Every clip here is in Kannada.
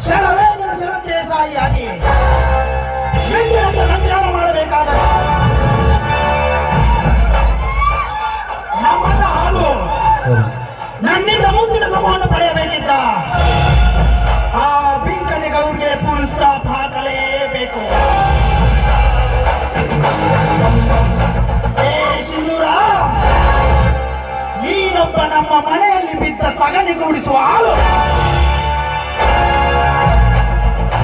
ಶರವೇಗದ ಶರದೇಸಾಯಿಯಾಗಿ ಎಂಜಿನಂತೆ ಸಂಚಾರ ಮಾಡಬೇಕಾದರೆ ನಮ್ಮನ್ನ ಹಾಗೂ ನನ್ನಿಂದ ಮುಂದಿನ ಸಂವಹನ ಪಡೆಯಬೇಕಿದ್ದ ಆ ಬಿಂಕನೆ ಗೌರ್ಗೆ ಫುಲ್ ಸ್ಟಾಪ್ ಹಾಕಲೇಬೇಕು. ಏ ಸಿಂಧೂರ, ನೀನೊಬ್ಬ ನಮ್ಮ ಮನೆಯಲ್ಲಿ ಬಿದ್ದ ಸಗಣಿಗೂಡಿಸುವ ಆಳು.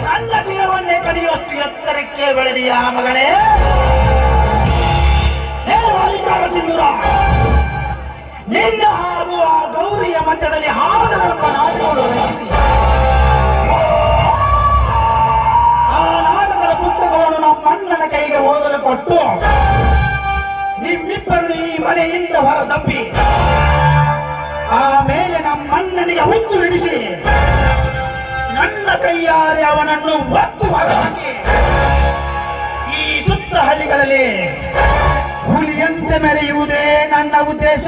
ನನ್ನ ಶಿರವನ್ನೇ ಕದಿಯುವಷ್ಟು ಎತ್ತರಕ್ಕೆ ಬೆಳೆದಿಯ ಮಗನೇ. ಹೇ ವಾಲಿಕಾರ ಸಿಂಧೂರ, ನಿನ್ನ ಹಾಗೂ ಆ ಗೌರಿಯ ಮಧ್ಯದಲ್ಲಿ ಹಾಡರಪ್ಪ ನಾಟಕಗಳು ರಚಿಸಿ ಆ ನಾಟಕದ ಪುಸ್ತಕವನ್ನು ನಮ್ಮ ಅಣ್ಣನ ಕೈಗೆ ಓದಲು ಕೊಟ್ಟು ನಿಮ್ಮಿಬ್ಬರು ಈ ಮನೆಯಿಂದ ಹೊರ ತಪ್ಪಿ ಆಮೇಲೆ ನಮ್ಮಣ್ಣನಿಗೆ ಹುಚ್ಚು ಹಿಡಿಸಿ ನನ್ನ ಕೈಯಾರೆ ಅವನನ್ನು ಒತ್ತು ಹೊರಹಾಕಿ ಈ ಸುತ್ತ ಹಳ್ಳಿಗಳಲ್ಲಿ ಹುಲಿಯಂತೆ ಮೆರೆಯುವುದೇ ನನ್ನ ಉದ್ದೇಶ.